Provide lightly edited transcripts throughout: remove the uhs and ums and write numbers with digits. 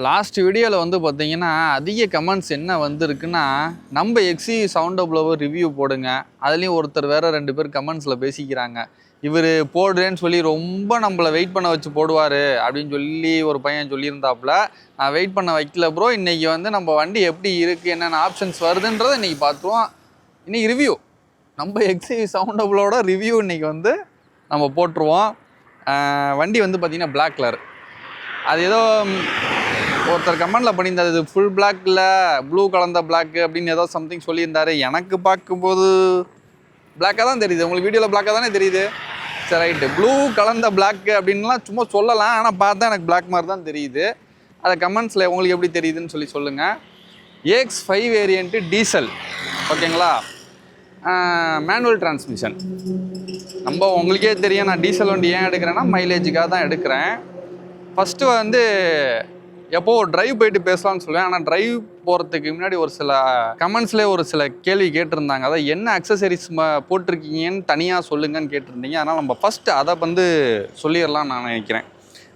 Last வீடியோவில் வந்து பார்த்தீங்கன்னா அதிக கமெண்ட்ஸ் என்ன வந்திருக்குன்னா, நம்ம எக்ஸி சவுண்ட் ப்ளோவர் ரிவ்யூ போடுங்க. அதுலேயும் ஒருத்தர் வேற 2 பேர் கமெண்ட்ஸில் பேசிக்கிறாங்க. இவர் போடுறேன்னு சொல்லி ரொம்ப நம்மளை வெயிட் பண்ண வச்சு போடுவார் அப்படின்னு சொல்லி ஒரு பையன் சொல்லியிருந்தாப்புல. நான் வெயிட் பண்ண வைக்கல ப்ரோ. இன்றைக்கி வந்து நம்ம வண்டி எப்படி இருக்குது, என்னென்ன ஆப்ஷன்ஸ் வருதுன்றதை இன்றைக்கி பார்த்துருவோம். இன்றைக்கி ரிவ்யூ நம்ம எக்ஸி சவுண்ட் ப்ளோவோட ரிவ்யூ இன்றைக்கி வந்து நம்ம போட்டுருவோம். வண்டி வந்து பார்த்திங்கன்னா பிளாக் கலர். அது ஏதோ ஒருத்தர் கமெண்டில் பண்ணியிருந்தார், இது ஃபுல் பிளாக் இல்லை ப்ளூ கலந்த பிளாக் அப்படின்னு ஏதோ சம்திங் சொல்லியிருந்தார். எனக்கு பார்க்கும்போது பிளாக்காக தான் தெரியுது. உங்களுக்கு வீடியோவில் பிளாக்காக தானே தெரியுது. சரி ரைட்டு, ப்ளூ கலந்த பிளாக் அப்படின்லாம் சும்மா சொல்லலாம். ஆனால் பார்த்தா எனக்கு பிளாக் மாதிரி தான் தெரியுது. அதை கமெண்ட்ஸில் உங்களுக்கு எப்படி தெரியுதுன்னு சொல்லி சொல்லுங்கள். EX5 வேரியண்ட்டு டீசல், ஓகேங்களா? Manual transmission. நம்ம உங்களுக்கே தெரியும், நான் டீசல் வண்டி ஏன் எடுக்கிறேன்னா மைலேஜுக்காக தான் எடுக்கிறேன். ஃபஸ்ட்டு வந்து எப்போ ட்ரைவ் போயிட்டு பேசலாம்னு சொல்லுவேன். ஆனால் ட்ரைவ் போகிறதுக்கு முன்னாடி ஒரு சில கமெண்ட்ஸ்லேயே ஒரு சில கேள்வி கேட்டிருந்தாங்க. அதான் என்ன அக்சசரிஸ் போட்டிருக்கீங்கன்னு தனியாக சொல்லுங்கன்னு கேட்டிருந்தீங்க. அதனால் நம்ம ஃபஸ்ட்டு அதை வந்து சொல்லிடலாம்னு நான் நினைக்கிறேன்.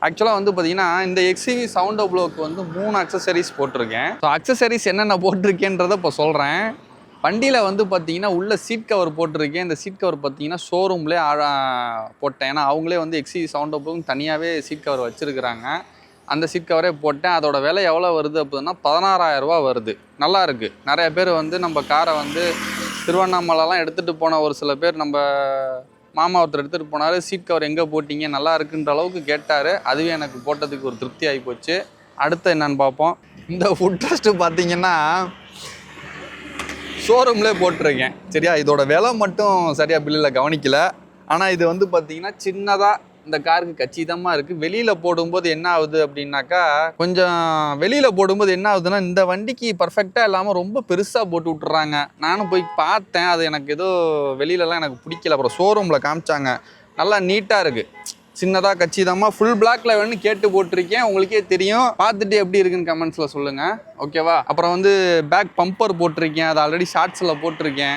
ஆக்சுவலாக வந்து பார்த்திங்கன்னா இந்த எக்ஸிவி சவுண்ட் ப்ளோவுக்கு வந்து 3 அக்சசரிஸ் போட்டிருக்கேன். ஸோ அக்சசரிஸ் என்னென்ன போட்டிருக்கேன்றதை இப்போ சொல்கிறேன். வண்டியில் வந்து பார்த்திங்கன்னா உள்ள சீட் கவர் போட்டிருக்கேன். இந்த சீட் கவர் பார்த்திங்கன்னா ஷோரூம்லேயே போட்டேன். ஏன்னா அவங்களே வந்து எக்ஸிவி சவுண்ட் ப்ளோவுக்கு தனியாகவே சீட் கவர் வச்சுருக்குறாங்க. அந்த சீட் கவரே போட்டேன். அதோட விலை எவ்வளோ வருது அப்படின்னா 16,000 ரூபா வருது. நல்லா இருக்குது. நிறைய பேர் வந்து நம்ம காரை வந்து திருவண்ணாமலைலாம் எடுத்துகிட்டு போன ஒரு சில பேர், நம்ம மாமா ஒருத்தர் எடுத்துகிட்டு போனார், சீட் கவர் எங்கே போட்டிங்க நல்லா இருக்குன்ற அளவுக்கு கேட்டார். அதுவே எனக்கு போட்டதுக்கு ஒரு திருப்தி ஆகி போச்சு. அடுத்து என்னன்னு பார்ப்போம். இந்த ஃபுட் ட்ரஸ்ட்டு பார்த்திங்கன்னா ஷோரூம்லேயே போட்டிருக்கேன். சரியா, இதோட விலை மட்டும் சரியாக பில்லில் கவனிக்கலை. ஆனால் இது வந்து பார்த்திங்கன்னா சின்னதாக இந்த காருக்கு கச்சிதமாக இருக்குது. வெளியில் போடும்போது என்ன ஆகுது அப்படின்னாக்கா, கொஞ்சம் வெளியில் போடும்போது என்ன ஆகுதுன்னா, இந்த வண்டிக்கு பர்ஃபெக்டாக இல்லாமல் ரொம்ப பெருசாக போட்டு விட்டுறாங்க. நானும் போய் பார்த்தேன், அது எனக்கு ஏதோ வெளியிலலாம் எனக்கு பிடிக்கல. அப்புறம் ஷோரூமில் காமிச்சாங்க, நல்லா நீட்டாக இருக்குது. சின்னதாக கச்சிதமாக ஃபுல் பிளாக்ல வேணும்னு கேட்டு போட்டிருக்கேன். உங்களுக்கே தெரியும். பார்த்துட்டு எப்படி இருக்குன்னு கமெண்ட்ஸில் சொல்லுங்கள், ஓகேவா? அப்புறம் வந்து பேக் பம்பர் போட்டிருக்கேன். அது ஆல்ரெடி ஷார்ட்ஸில் போட்டிருக்கேன்.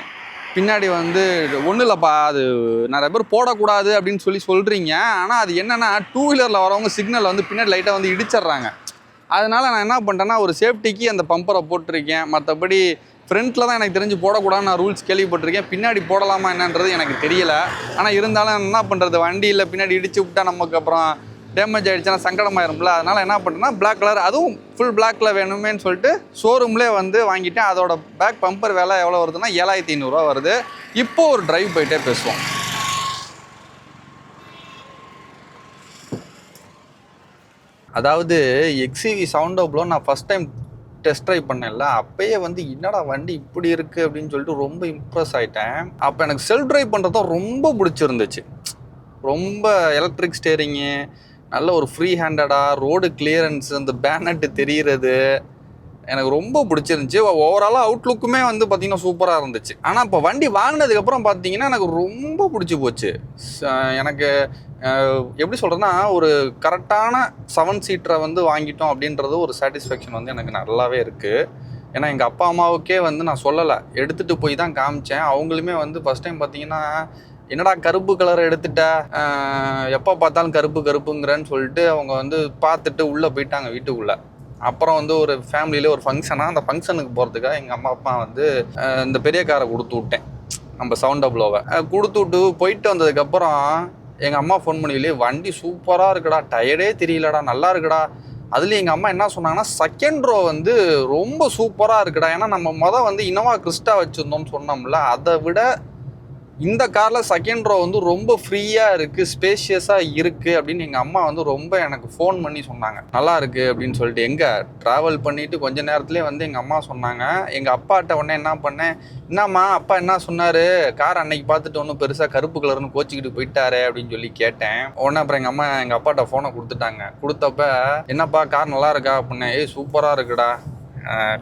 பின்னாடி வந்து ஒன்றும் இல்லைப்பா, அது நிறைய பேர் போடக்கூடாது அப்படின்னு சொல்கிறீங்க. ஆனால் அது என்னென்னா, 2 வீலரில் வரவங்க சிக்னலில் வந்து பின்னாடி லைட்டாக வந்து இடிச்சிட்றாங்க. அதனால் நான் என்ன பண்ணிட்டேன்னா, ஒரு சேஃப்டிக்கு அந்த பம்பரை போட்டிருக்கேன். மற்றபடி ஃப்ரண்ட்டில் தான் எனக்கு தெரிஞ்சு போடக்கூடாதுன்னு நான் ரூல்ஸ் கேள்விப்பட்டிருக்கேன். பின்னாடி போடலாமா என்னன்றது எனக்கு தெரியலை. ஆனால் இருந்தாலும் என்ன பண்ணுறது, வண்டியில் பின்னாடி இடிச்சு விட்டா நமக்கு அப்புறம் டேமேஜ் ஆகிடுச்சுன்னா சங்கடமாயிரும்ல. அதனால் என்ன பண்ணுறேன்னா, பிளாக் கலர், அதுவும் ஃபுல் பிளாக்கில் வேணுமேன்னு சொல்லிட்டு ஷோரூம்லேயே வந்து வாங்கிட்டேன். அதோட பேக் பம்பர் விலை எவ்வளோ வருதுன்னா 7,500 ரூபா வருது. இப்போது ஒரு ட்ரைவ் போயிட்டே பேசுவோம். அதாவது எக்ஸிவி சவுண்ட் ப்ளோ நான் ஃபஸ்ட் டைம் டெஸ்ட் ட்ரைவ் பண்ணேன்ல, அப்பயே வந்து என்னடா வண்டி இப்படி இருக்குது அப்படின்னு சொல்லிட்டு ரொம்ப இம்ப்ரெஸ் ஆகிட்டேன். அப்போ எனக்கு செல்ஃப் ட்ரைவ் பண்ணுறதும் ரொம்ப பிடிச்சிருந்துச்சு. ரொம்ப எலக்ட்ரிக் ஸ்டேரிங்கு, நல்ல ஒரு ஃப்ரீ ஹேண்டடாக, ரோடு கிளியரன்ஸு, அந்த பேனட்டு தெரிகிறது எனக்கு ரொம்ப பிடிச்சிருந்துச்சி. ஓவராலாக அவுட்லுக்குமே வந்து பார்த்திங்கன்னா சூப்பராக இருந்துச்சு. ஆனால் இப்போ வண்டி வாங்கினதுக்கப்புறம் பார்த்திங்கன்னா எனக்கு ரொம்ப பிடிச்சி போச்சு. எனக்கு எப்படி சொல்கிறேன்னா, ஒரு கரெக்டான 7 சீட்டரை வந்து வாங்கிட்டோம் அப்படின்றது ஒரு சாட்டிஸ்ஃபேக்ஷன் வந்து எனக்கு நல்லாவே இருக்குது. ஏன்னா எங்கள் அப்பா அம்மாவுக்கே வந்து நான் சொல்லலை, எடுத்துகிட்டு போய் தான் காமிச்சேன். அவங்களுமே வந்து ஃபஸ்ட் டைம் பார்த்திங்கன்னா, என்னடா கருப்பு கலரை எடுத்துட்ட, எப்போ பார்த்தாலும் கருப்புங்கிறேன்னு சொல்லிட்டு அவங்க வந்து பார்த்துட்டு உள்ளே போயிட்டாங்க வீட்டுக்குள்ளே. அப்புறம் வந்து ஒரு ஃபேமிலியில் ஒரு ஃபங்க்ஷனாக, அந்த ஃபங்க்ஷனுக்கு போகிறதுக்காக எங்கள் அம்மா அப்பா வந்து இந்த பெரிய காரை கொடுத்து விட்டேன். நம்ம சவுண்ட் ப்ளோவை கொடுத்து விட்டு போயிட்டு வந்ததுக்கப்புறம் எங்கள் அம்மா ஃபோன் பண்ணி, வண்டி சூப்பராக இருக்குடா, டயர்டே தெரியலடா, நல்லா இருக்குடா. அதுலேயும் எங்கள் அம்மா என்ன சொன்னாங்கன்னா, செகண்ட் ரோ வந்து ரொம்ப சூப்பராக இருக்குடா. ஏன்னா நம்ம வந்து இனோவா கிறிஸ்டா வச்சுருந்தோம்னு சொன்னோம்ல, அதை விட இந்த காரில் செகண்ட் ரோ வந்து ரொம்ப ஃப்ரீயாக இருக்குது, ஸ்பேஷியஸாக இருக்குது அப்படின்னு எங்கள் அம்மா வந்து ரொம்ப எனக்கு ஃபோன் பண்ணி சொன்னாங்க. நல்லா இருக்குது அப்படின்னு சொல்லிட்டு. எங்கே ட்ராவல் பண்ணிவிட்டு கொஞ்சம் நேரத்துலேயே வந்து எங்கள் அம்மா சொன்னாங்க. எங்கள் அப்பாட்ட உடனே என்ன பண்ணேன், என்னம்மா அப்பா என்ன சொன்னார், கார் அன்னைக்கு பார்த்துட்டு ஒன்றும் பெருசாக கருப்பு கலர்னு கோச்சிக்கிட்டு போயிட்டாரு அப்படின்னு சொல்லி கேட்டேன். உடனே அப்புறம் எங்கள் அம்மா எங்கள் அப்பாட்ட ஃபோனை கொடுத்துட்டாங்க. கொடுத்தப்ப என்னப்பா கார் நல்லா இருக்கா அப்படின்னேன். சூப்பராக இருக்குடா,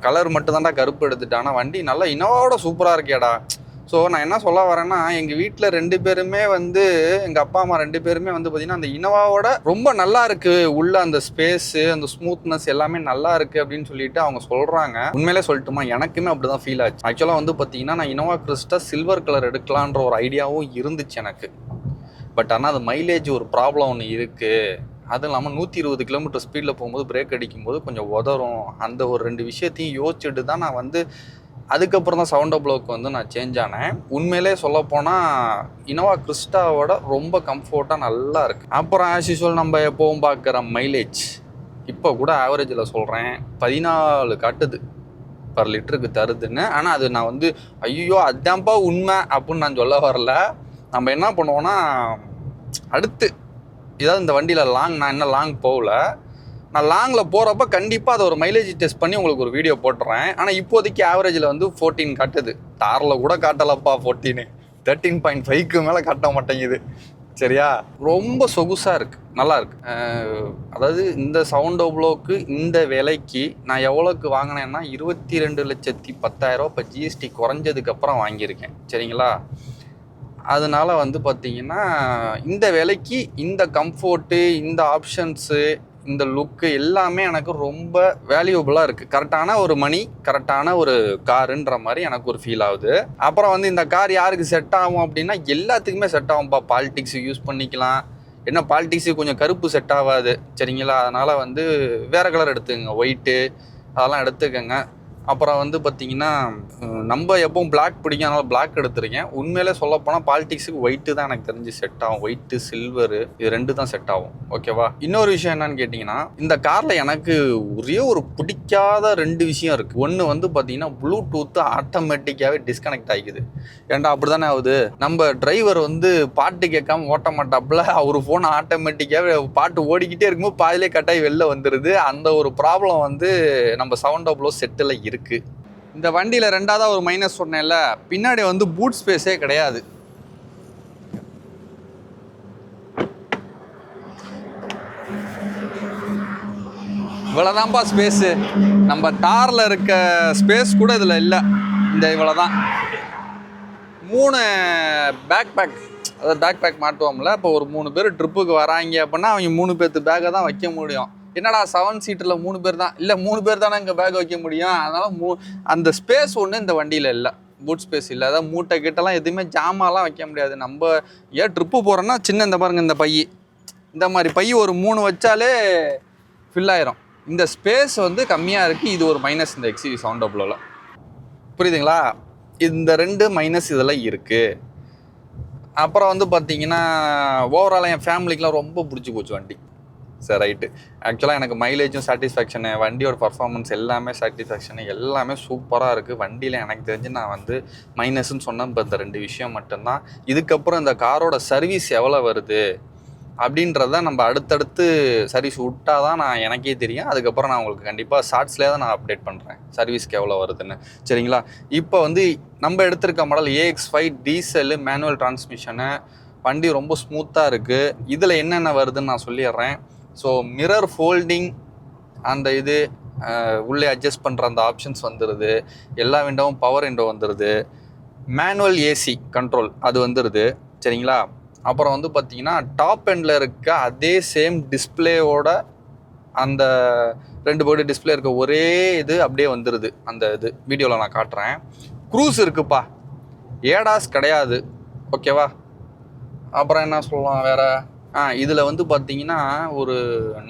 கலர் மட்டும் தான்டா கருப்பு எடுத்துட்டா, ஆனால் வண்டி நல்லா இனோவோட சூப்பராக இருக்கேடா. ஸோ நான் என்ன சொல்ல வரேன்னா, எங்கள் வீட்டில் 2 பேருமே வந்து, எங்கள் அப்பா அம்மா 2 பேருமே வந்து பார்த்திங்கன்னா அந்த இனோவாவோட ரொம்ப நல்லா இருக்குது, உள்ள அந்த ஸ்பேஸு, அந்த ஸ்மூத்னஸ் எல்லாமே நல்லா இருக்குது அப்படின்னு சொல்லிட்டு அவங்க சொல்கிறாங்க. உண்மையிலே சொல்லட்டுமா, எனக்குமே அப்படி தான் ஃபீல் ஆச்சு. ஆக்சுவலாக வந்து பார்த்திங்கன்னா நான் இனோவா கிறிஸ்டா சில்வர் கலர் எடுக்கலான்ற ஒரு ஐடியாவும் இருந்துச்சு எனக்கு. பட் ஆனால் அது மைலேஜ் ஒரு ப்ராப்ளம் ஒன்று இருக்குது. அதுவும் இல்லாமல் 120 கிலோமீட்டர் ஸ்பீடில் போகும்போது பிரேக் அடிக்கும்போது கொஞ்சம் உதறும். அந்த ஒரு 2 விஷயத்தையும் யோசிச்சுட்டு தான் நான் வந்து அதுக்கப்புறம் தான் சவுண்ட் ப்ளோக்கு வந்து நான் சேஞ்ச் ஆனேன். உண்மையிலே சொல்லப்போனால் இனோவா கிறிஸ்டாவோட ரொம்ப கம்ஃபர்ட்டாக நல்லா இருக்குது. அப்புறம் ஆஸ் யூஸ்வல் நம்ம எப்போவும் பார்க்குற மைலேஜ், இப்போ கூட ஆவரேஜில் சொல்கிறேன் 14 காட்டுது பர் லிட்டருக்கு தருதுன்னு. ஆனால் அது நான் வந்து ஐயோ அதுதான்ப்பா உண்மை அப்படின்னு நான் சொல்ல வரல. நம்ம என்ன பண்ணுவோன்னா, அடுத்து ஏதாவது இந்த வண்டியில் நான் இன்னும் லாங் போகல, நான் லாங்கில் போகிறப்ப கண்டிப்பாக அதை ஒரு மைலேஜ் டெஸ்ட் பண்ணி உங்களுக்கு ஒரு வீடியோ போட்டுறேன். ஆனால் இப்போதைக்கு ஆவரேஜில் வந்து 14 காட்டுது. தாரில் கூட காட்டலப்பா 14, 13.5க்கு மேலே காட்ட மாட்டேங்குது. சரியா, ரொம்ப சொகுசாக இருக்குது, நல்லா இருக்குது. அதாவது இந்த சவுண்ட் ப்ளோக்கு இந்த விலைக்கு நான் எவ்வளோக்கு வாங்கினேன்னா 22,10,000 இப்போ ஜிஎஸ்டி குறைஞ்சதுக்கப்புறம் வாங்கியிருக்கேன். சரிங்களா, அதனால வந்து பார்த்திங்கன்னா இந்த விலைக்கு இந்த கம்ஃபோர்ட்டு, இந்த ஆப்ஷன்ஸு, இந்த லுக்கு எல்லாமே எனக்கு ரொம்ப வேல்யூபிளாக இருக்குது. கரெக்டான ஒரு மணி, கரெக்டான ஒரு காருன்ற மாதிரி எனக்கு ஒரு ஃபீல் ஆகுது. அப்புறம் வந்து இந்த கார் யாருக்கு செட் ஆகும் அப்படின்னா எல்லாத்துக்குமே செட் ஆகும்ப்பா. பாலிடிக்ஸுக்கு யூஸ் பண்ணிக்கலாம். என்ன பாலிடிக்ஸுக்கு கொஞ்சம் கருப்பு செட் ஆகாது. சரிங்களா, அதனால் வந்து வேறு கலர் எடுத்துக்கங்க, ஒயிட்டு அதெல்லாம் எடுத்துக்கங்க. அப்புறம் வந்து பார்த்திங்கன்னா நம்ம எப்பவும் பிளாக் பிடிக்கும், அதனால் பிளாக் எடுத்துருக்கேன். உண்மையிலே சொல்லப்போனால் பாலிடிக்ஸுக்கு ஒயிட்டு தான் எனக்கு தெரிஞ்சு செட் ஆகும். ஒயிட்டு, சில்வரு, இது 2 தான் செட் ஆகும். ஓகேவா. இன்னொரு விஷயம் என்னன்னு கேட்டிங்கன்னா, இந்த காரில் எனக்கு ஒரே ஒரு பிடிக்காத 2 விஷயம் இருக்குது. ஒன்று வந்து பார்த்திங்கன்னா ப்ளூடூத்து ஆட்டோமேட்டிக்காகவே டிஸ்கனெக்ட் ஆகிக்குது. ஏன்டா அப்படி தானே ஆகுது, நம்ம டிரைவர் வந்து பாட்டு கேட்காம ஓட்ட மாட்டாப்புல, அவர் ஃபோன் ஆட்டோமேட்டிக்காகவே பாட்டு ஓடிக்கிட்டே இருக்கும்போது பாதிலே கட்டாயி வெளில வந்துடுது. அந்த ஒரு ப்ராப்ளம் வந்து நம்ம சவுண்ட் ப்ளோ செட்டில் இருக்குது. இந்த வண்டியில் 2ஆவது ஒரு மைனஸ் சொன்னேன்ல, பின்னாடி வந்து பூட் ஸ்பேஸே கிடையாது. இவ்வளோதான்ப்பா ஸ்பேஸு. நம்ம தாரில் இருக்க ஸ்பேஸ் கூட இதில் இல்லை. இந்த இவ்வளோதான். 3 பேக் அதாவது பேக் மாட்டுவோம்ல. இப்போ ஒரு 3 பேர் ட்ரிப்புக்கு வராங்க அப்படின்னா அவங்க 3 பேர்த்து பேக்கை தான் வைக்க முடியும். என்னடா 7 சீட்டில் 3 பேர் தான், இல்லை 3 பேர் தானே இங்கே பேக் வைக்க முடியும். அதனால் அந்த ஸ்பேஸ் ஒன்று இந்த வண்டியில் இல்லை, பூட் ஸ்பேஸ் இல்லை. அதாவது மூட்டை கிட்டலாம் எதுவுமே ஜாமாலாம் வைக்க முடியாது. நம்ம ஏன் ட்ரிப்பு போகிறோன்னா சின்ன இந்த பாருங்க, இந்த பை, இந்த மாதிரி பை ஒரு 3 வச்சாலே ஃபில் ஆயிரும். இந்த ஸ்பேஸ் வந்து கம்மியாக இருக்குது. இது ஒரு மைனஸ் இந்த எக்ஸ்யூவி சவுண்ட் ப்ளோவில். புரியுதுங்களா, இந்த 2 மைனஸ் இதெல்லாம் இருக்குது. அப்புறம் வந்து பார்த்திங்கன்னா ஓவராலாக என் ஃபேமிலிக்கெலாம் ரொம்ப பிடிச்சி போச்சு வண்டி. சரி, ரைட்டு. ஆக்சுவலாக எனக்கு மைலேஜும் சாட்டிஸ்ஃபேக்ஷனு, வண்டியோட பர்ஃபார்மன்ஸ் எல்லாமே சாட்டிஸ்ஃபேக்ஷனு, எல்லாமே சூப்பராக இருக்குது. வண்டியில் எனக்கு தெரிஞ்சு நான் வந்து மைனஸ்ன்னு சொன்னேன் இப்போ இந்த 2 விஷயம் மட்டும்தான். இதுக்கப்புறம் இந்த காரோட சர்வீஸ் எவ்வளோ வருது அப்படின்றத நம்ம அடுத்தடுத்து சர்வீஸ் விட்டால் தான் நான் எனக்கே தெரியும். அதுக்கப்புறம் நான் உங்களுக்கு கண்டிப்பாக ஷார்ட்ஸ்லேயே தான் நான் அப்டேட் பண்ணுறேன் சர்வீஸ்க்கு எவ்வளோ வருதுன்னு. சரிங்களா, இப்போ வந்து நம்ம எடுத்திருக்க model AX5 diesel, manual transmission. வண்டி ரொம்ப ஸ்மூத்தாக இருக்குது. இதில் என்னென்ன வருதுன்னு நான் சொல்லிடுறேன். ஸோ மிரர் ஃபோல்டிங், அந்த இது உள்ளே அட்ஜஸ்ட் பண்ணுற அந்த ஆப்ஷன்ஸ் வந்துடுது. எல்லா விண்டோவும் பவர் விண்டோ வந்துடுது. மேனுவல் ஏசி கண்ட்ரோல் அது வந்துடுது. சரிங்களா, அப்புறம் வந்து பார்த்திங்கன்னா டாப் எண்டில் இருக்க அதே சேம் டிஸ்பிளேவோட அந்த 2 போர்டு டிஸ்பிளே இருக்க ஒரே இது அப்படியே வந்துடுது. அந்த இது வீடியோவில் நான் காட்டுறேன். க்ரூஸ் இருக்குப்பா, ஏடாஸ் கிடையாது. ஓகேவா. அப்புறம் என்ன சொல்லலாம் வேறு, இதில் வந்து பார்த்திங்கன்னா ஒரு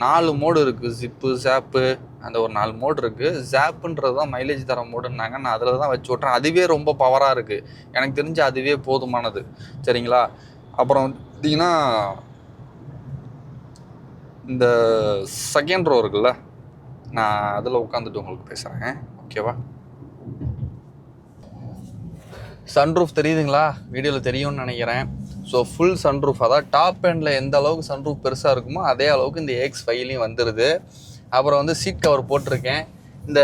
4 மோடு இருக்குது. ஜிப்பு, ஜாப்பு, அந்த ஒரு 4 மோடு இருக்குது. ஜாப்புன்றது தான் மைலேஜ் தர மோடுன்னாங்க. நான் அதில் தான் வச்சு விட்றேன். அதுவே ரொம்ப பவராக இருக்குது. எனக்கு தெரிஞ்சு அதுவே போதுமானது. சரிங்களா, அப்புறம் பார்த்திங்கன்னா இந்த செகண்ட் ரோ இருக்குல்ல, நான் அதில் உட்காந்துட்டு உங்களுக்கு பேசுகிறேன். ஓகேவா. சன்ரூஃப் தெரியுதுங்களா, வீடியோவில் தெரியும்னு நினைக்கிறேன். ஸோ ஃபுல் சன்ரூஃப், அதாவது டாப் எண்டில் எந்த அளவுக்கு சன்ரூஃப் பெருசாக இருக்குமோ அதே அளவுக்கு இந்த AX5லையும் வந்துடுது. அப்புறம் வந்து சீட் கவர் போட்டிருக்கேன். இந்த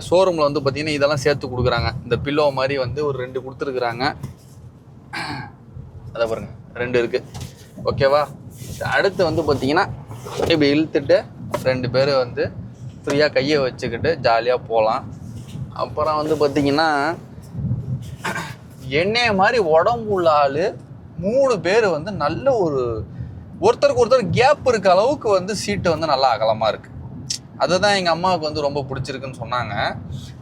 ஷோரூமில் வந்து பார்த்திங்கன்னா இதெல்லாம் சேர்த்து கொடுக்குறாங்க. இந்த பில்லோ மாதிரி வந்து ஒரு 2 கொடுத்துருக்குறாங்க. அதை பாருங்கள், 2 இருக்குது. ஓகேவா. அடுத்து வந்து பார்த்திங்கன்னா இப்படி இழுத்துட்டு 2 பேர் வந்து ஃப்ரீயாக கையை வச்சுக்கிட்டு ஜாலியாக போகலாம். அப்புறம் வந்து பார்த்திங்கன்னா என்னைய மாதிரி உடம்பு உள்ள ஆள் 3 பேர் வந்து நல்ல ஒருத்தருக்கு ஒருத்தர் கேப் இருக்க அளவுக்கு வந்து சீட்டு வந்து நல்லா அகலமாக இருக்குது. அதுதான் எங்கள் அம்மாவுக்கு வந்து ரொம்ப பிடிச்சிருக்குன்னு சொன்னாங்க.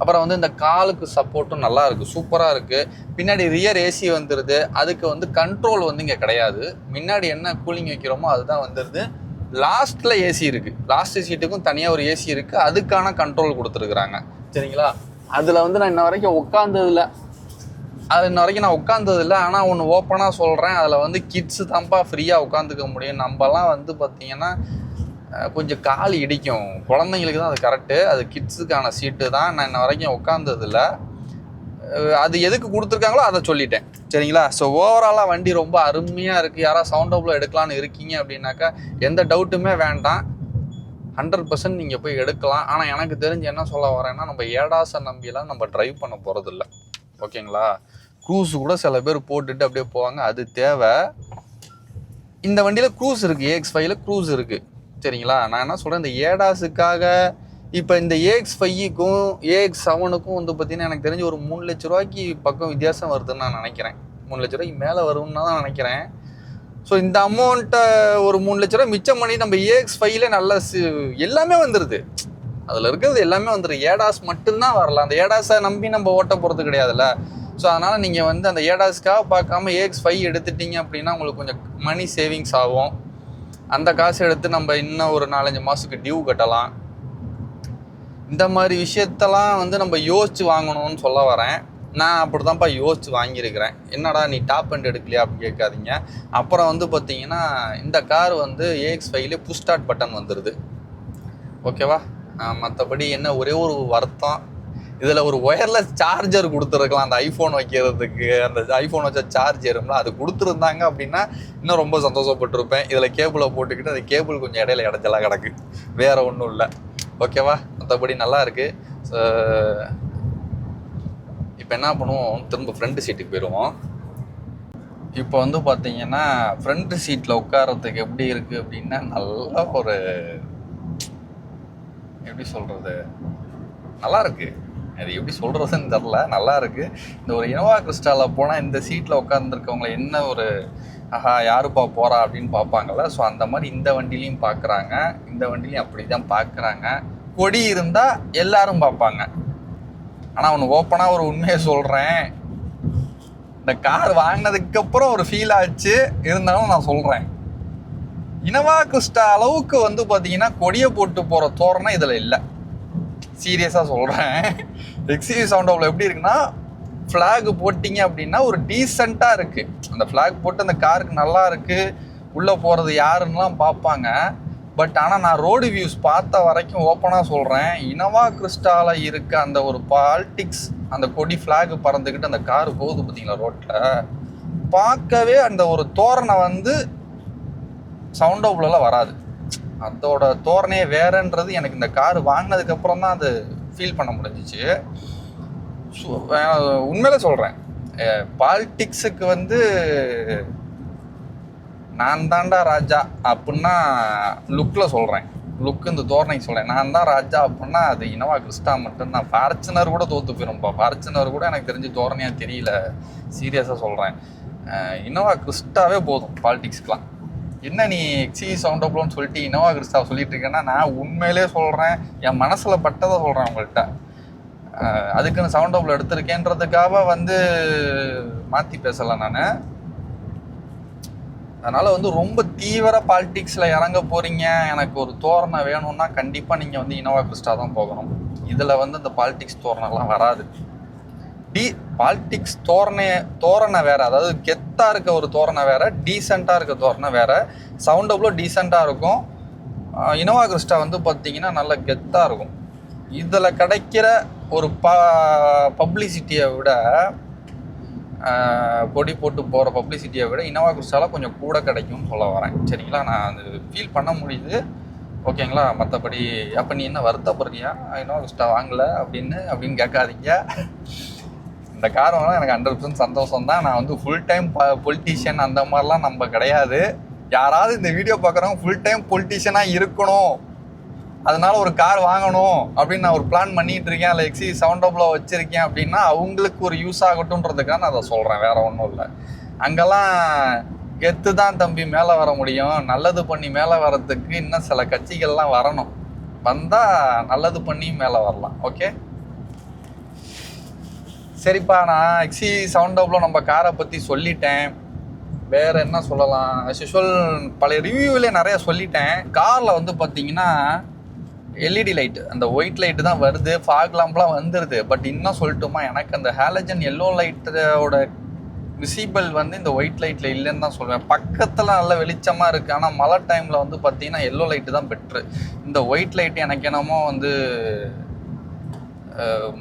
அப்புறம் வந்து இந்த காலுக்கு சப்போர்ட்டும் நல்லா இருக்குது, சூப்பராக இருக்குது. பின்னாடி ரியர் ஏசி வந்துடுது. அதுக்கு வந்து கண்ட்ரோல் வந்து இங்கே கிடையாது. முன்னாடி என்ன கூலிங் வைக்கிறோமோ அதுதான் வந்துடுது. லாஸ்ட்டில் ஏசி இருக்குது, லாஸ்ட் சீட்டுக்கும் தனியாக ஒரு ஏசி இருக்குது, அதுக்கான கண்ட்ரோல் கொடுத்துருக்குறாங்க. சரிங்களா? அதில் வந்து நான் இன்ன வரைக்கும் உட்காந்ததில்லை, ஆனால் ஒன்று ஓப்பனாக சொல்கிறேன், அதில் வந்து கிட்ஸு தான்ப்பா ஃப்ரீயாக உட்காந்துக்க முடியும். நம்மலாம் வந்து பார்த்திங்கன்னா கொஞ்சம் கால் இடிக்கும், குழந்தைங்களுக்கு தான் அது கரெக்டு, அது கிட்ஸுக்கான சீட்டு தான். நான் இன்ன வரைக்கும் உட்காந்ததில்லை. அது எதுக்கு கொடுத்துருக்காங்களோ அதை சொல்லிட்டேன். சரிங்களா? ஸோ ஓவராலாக வண்டி ரொம்ப அருமையாக இருக்குது. யாராவது சவுண்ட் அப்ளோ எடுக்கலான்னு இருக்கீங்க அப்படின்னாக்கா எந்த டவுட்டுமே வேண்டாம், 100% நீங்கள் போய் எடுக்கலாம். ஆனால் எனக்கு தெரிஞ்சு என்ன சொல்ல வரேன்னா, நம்ம ஏடாஸை நம்பியெல்லாம் நம்ம ட்ரைவ் பண்ண போகிறதில்ல. ஓகேங்களா? க்ரூஸ் கூட சில பேர் போட்டுட்டு அப்படியே போவாங்க, அது தேவை. இந்த வண்டியில் க்ரூஸ் இருக்குது, AX5ல க்ரூஸ் இருக்குது. சரிங்களா? நான் என்ன சொல்கிறேன், இந்த ஏடாஸுக்காக இப்போ இந்த AX5க்கும் AX7க்கும் வந்து பார்த்தீங்கன்னா எனக்கு தெரிஞ்சு ஒரு 3 லட்ச ரூபாய்க்கு பக்கம் வித்தியாசம் வருதுன்னு நான் நினைக்கிறேன். 3 லட்ச ரூபாய்க்கு மேலே வரும்னு தான் நினைக்கிறேன். ஸோ இந்த அமௌண்ட்டை ஒரு 3 லட்ச ரூபா மிச்சம் பண்ணி நம்ம AX5ல நல்ல எல்லாமே வந்துடுது, அதில் இருக்கிறது எல்லாமே வந்துடுது. ஏடாஸ் மட்டும்தான் வரலாம், அந்த ஏடாஸை நம்பி நம்ம ஓட்ட போகிறது கிடையாதுல்ல. ஸோ அதனால் நீங்கள் வந்து அந்த ஏடாஸ்க்காக பார்க்காம AX5 எடுத்துட்டீங்க அப்படின்னா உங்களுக்கு கொஞ்சம் மணி சேவிங்ஸ் ஆகும். அந்த காசு எடுத்து நம்ம இன்னும் ஒரு 4-5 மாதத்துக்கு டியூ கட்டலாம். இந்த மாதிரி விஷயத்தெல்லாம் வந்து நம்ம யோசித்து வாங்கணும்னு சொல்ல வரேன். நான் அப்படி தான்ப்பா யோசித்து வாங்கியிருக்கிறேன். என்னடா நீ டாப் அண்ட் எடுக்கலையா அப்படின்னு கேட்காதீங்க. அப்புறம் வந்து பார்த்தீங்கன்னா இந்த கார் வந்து AX5லே புஷ் ஸ்டார்ட் பட்டன் வந்துடுது. ஓகேவா? மற்றபடி என்ன ஒரே ஒரு வருத்தம், இதில் ஒரு ஒயர்லெஸ் சார்ஜர் கொடுத்துருக்கலாம். அந்த ஐஃபோன் வைக்கிறதுக்கு, அந்த ஐஃபோன் வச்ச சார்ஜரும்ல அது கொடுத்துருந்தாங்க அப்படின்னா இன்னும் ரொம்ப சந்தோஷப்பட்டிருப்பேன். இதில் கேபிளை போட்டுக்கிட்டு அந்த கேபிள் கொஞ்சம் இடையில இடைஞ்சலாக கிடக்கு, வேறு ஒன்றும் இல்லை. ஓகேவா? மற்றபடி நல்லா இருக்குது. இப்போ என்ன பண்ணுவோம், திரும்ப ஃப்ரண்ட் சீட்டுக்கு போயிடுவோம். இப்போ வந்து பார்த்தீங்கன்னா ஃப்ரண்ட் சீட்டில் உட்காரத்துக்கு எப்படி இருக்குது அப்படின்னா, நல்லா ஒரு எப்படி சொல்கிறது, நல்லா இருக்குது. அது எப்படி சொல்கிறதுன்னு தெரில, நல்லா இருக்குது. இந்த ஒரு இனோவா கிறிஸ்டாவில் போனால் இந்த சீட்டில் உட்காந்துருக்கவங்களை என்ன ஒரு ஆஹா யாருப்பா போகிறா அப்படின்னு பார்ப்பாங்கள்ல. ஸோ அந்த மாதிரி இந்த வண்டிலையும் பார்க்குறாங்க, இந்த வண்டிலையும் அப்படி தான் பார்க்குறாங்க. கொடி இருந்தால் எல்லாரும் பார்ப்பாங்க. ஆனால் ஒன்று ஓப்பனாக ஒரு உண்மையை சொல்கிறேன், இந்த கார் வாங்கினதுக்கப்புறம் ஒரு ஃபீல் ஆச்சு, இருந்தாலும் நான் சொல்கிறேன், இனோவா கிறிஸ்டா அளவுக்கு வந்து பார்த்தீங்கன்னா கொடியை போட்டு போகிற தோரணை இதில் இல்லை. சீரியஸாக சொல்கிறேன். XUV சவுண்ட் அவ்வளோ எப்படி இருக்குன்னா, ஃப்ளாக் போட்டிங்க அப்படின்னா ஒரு டீசெண்டாக இருக்குது. அந்த ஃப்ளாக் போட்டு அந்த காருக்கு நல்லா இருக்குது, உள்ளே போகிறது யாருன்னெலாம் பார்ப்பாங்க. பட் ஆனால் நான் ரோடு வியூஸ் பார்த்த வரைக்கும் ஓப்பனாக சொல்கிறேன், இனோவா கிறிஸ்டாவில் இருக்க அந்த ஒரு பாலிட்டிக்ஸ், அந்த கொடி ஃப்ளாக் பறந்துக்கிட்டு அந்த காரு போகுது பார்த்தீங்களா ரோட்டில், பார்க்கவே அந்த ஒரு தோரணை வந்து சவுண்ட் அவ்வளோலாம் வராது. அதோட தோரணையே வேறன்றது எனக்கு இந்த கார் வாங்கினதுக்கப்புறம் தான் அது ஃபீல் பண்ண முடிஞ்சிச்சு. உண்மையில சொல்கிறேன், பாலிட்டிக்ஸுக்கு வந்து நான் தாண்டா ராஜா அப்படின்னா லுக்கில் சொல்கிறேன், லுக்கு இந்த தோரணைக்கு சொல்கிறேன், நான் தான் ராஜா அப்படின்னா அது இனோவா கிறிஸ்டா மட்டும்தான். ஃபார்ச்சுனர் கூட தோற்று போயிரும்ப்பா, ஃபார்ச்சுனர் கூட எனக்கு தெரிஞ்சு தோரணையாக தெரியல. சீரியஸாக சொல்கிறேன், இனோவா கிறிஸ்டாவே போதும் பாலிட்டிக்ஸ்க்கெலாம். என்ன நீ XUV சவுண்ட் அப்ளோன்னு சொல்லிட்டு இனோவா கிறிஸ்டா சொல்லிட்டு இருக்கேன்னா, நான் உண்மையிலே சொல்கிறேன், என் மனசில் பட்டதை சொல்கிறேன் உங்கள்கிட்ட. அதுக்குன்னு சவுண்ட் அப்ளோ எடுத்திருக்கேன்றதுக்காக வந்து மாற்றி பேசலை நான். அதனால் வந்து ரொம்ப தீவிர பாலிட்டிக்ஸில் இறங்க போகிறீங்க, எனக்கு ஒரு தோரணை வேணும்னா கண்டிப்பாக நீங்கள் வந்து இனோவா கிறிஸ்டா தான் போகணும். இதில் வந்து இந்த பாலிட்டிக்ஸ் தோரணைலாம் வராது. பாலிட்டிக்ஸ் தோரணை வேறு, அதாவது கெத்தாக இருக்க ஒரு தோரணை வேறு, டீசெண்டாக இருக்க தோரணை வேறு. சவுண்ட் அவ்வளோ டீசெண்டாக இருக்கும். இனோவா கிறிஸ்டா வந்து பார்த்திங்கன்னா நல்ல கெத்தாக இருக்கும். இதில் கிடைக்கிற ஒரு பப்ளிசிட்டியை விட, கொடி போட்டு போகிற பப்ளிசிட்டியை விட இனோவா கிறிஸ்டாவில் கொஞ்சம் கூட கிடைக்கும்னு சொல்ல வரேன். சரிங்களா? நான் அது ஃபீல் பண்ண முடியுது. ஓகேங்களா? மற்றபடி அப்போ நீ என்ன வருத்தப்படுறியா இனோவா கிறிஸ்டா வாங்கலை அப்படின்னு கேட்காதீங்க. இந்த கார் வாங்கினா எனக்கு 100% சந்தோஷம் தான். நான் வந்து ஃபுல் டைம் பொலிட்டீஷியன் அந்த மாதிரிலாம் நம்ம கிடையாது. யாராவது இந்த வீடியோ பார்க்குறவங்க ஃபுல் டைம் பொலிட்டீஷியனாக இருக்கணும், அதனால் ஒரு கார் வாங்கணும் அப்படின்னு நான் ஒரு பிளான் பண்ணிகிட்டு இருக்கேன், அதில் XUV சவுண்ட் அப்ளோ வச்சுருக்கேன் அப்படின்னா அவங்களுக்கு ஒரு யூஸ் ஆகட்டும்ன்றதுக்காக நான் அதை சொல்கிறேன், வேறு ஒன்றும் இல்லை. அங்கெல்லாம் கெத்து தான் தம்பி மேலே வர முடியும், நல்லது பண்ணி மேலே வரத்துக்கு இன்னும் சில கட்சிகள்லாம் வரணும், வந்தால் நல்லது பண்ணி மேலே வரலாம். ஓகே, சரிப்பா, நான் XUV சவுண்ட் அப்ளோ நம்ம காரை பற்றி சொல்லிட்டேன். வேற என்ன சொல்லலாம், as usual பழைய ரிவ்யூவிலே நிறைய சொல்லிட்டேன். காரில் வந்து பார்த்தீங்கன்னா எல்இடி லைட், அந்த ஒயிட் லைட்டு தான் வருது, ஃபாக் லாம்ப்லாம் வந்துடுது. பட் இன்னும் சொல்லட்டுமா, எனக்கு அந்த ஹாலஜன் எல்லோ லைட்டோட விசிபிள் வந்து இந்த ஒயிட் லைட்டில் இல்லைன்னு தான் சொல்லுவேன். பக்கத்தில் நல்ல வெளிச்சமாக இருக்குது, ஆனால் மழை டைமில் வந்து பார்த்தீங்கன்னா எல்லோ லைட்டு தான் பெட்ரு. இந்த ஒயிட் லைட் எனக்கு என்னமோ வந்து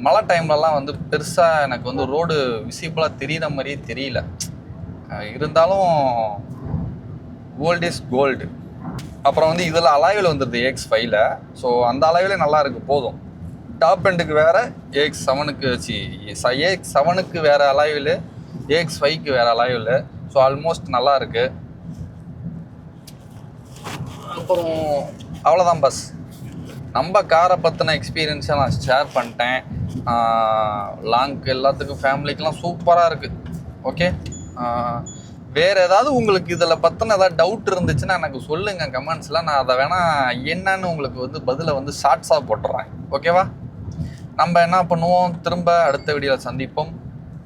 மழை டைம்லலாம் வந்து பெருசாக எனக்கு வந்து ரோடு விசிபிளாக தெரிகிற மாதிரியே தெரியல. இருந்தாலும் கோல்டு இஸ் கோல்டு. அப்புறம் வந்து இதில் அலாய்வில் வந்துடுது AX5ல. ஸோ அந்த அலாய்விலே நல்லா இருக்குது போதும். டாப் எண்டுக்கு வேறு, AX7க்கு வேறு அலாய்வில், AX5க்கு வேறு அலாய்வில். ஸோ ஆல்மோஸ்ட் நல்லா இருக்குது. அப்புறம் அவ்வளோதான் பஸ். நம்ம காரை பற்றின எக்ஸ்பீரியன்ஸை நான் ஷேர் பண்ணிட்டேன். லாங்க்கு எல்லாத்துக்கும் ஃபேமிலிக்கெலாம் சூப்பராக இருக்குது. ஓகே, வேறு ஏதாவது உங்களுக்கு இதில் பற்றின ஏதாவது டவுட் இருந்துச்சுன்னா எனக்கு சொல்லுங்கள் கமெண்ட்ஸில். நான் அதை வேணால் என்னன்னு உங்களுக்கு வந்து பதிலை வந்து ஷார்ட்ஸாக போட்டுறேன். ஓகேவா? நம்ம என்ன பண்ணுவோம், திரும்ப அடுத்த வீடியோவில் சந்திப்போம்.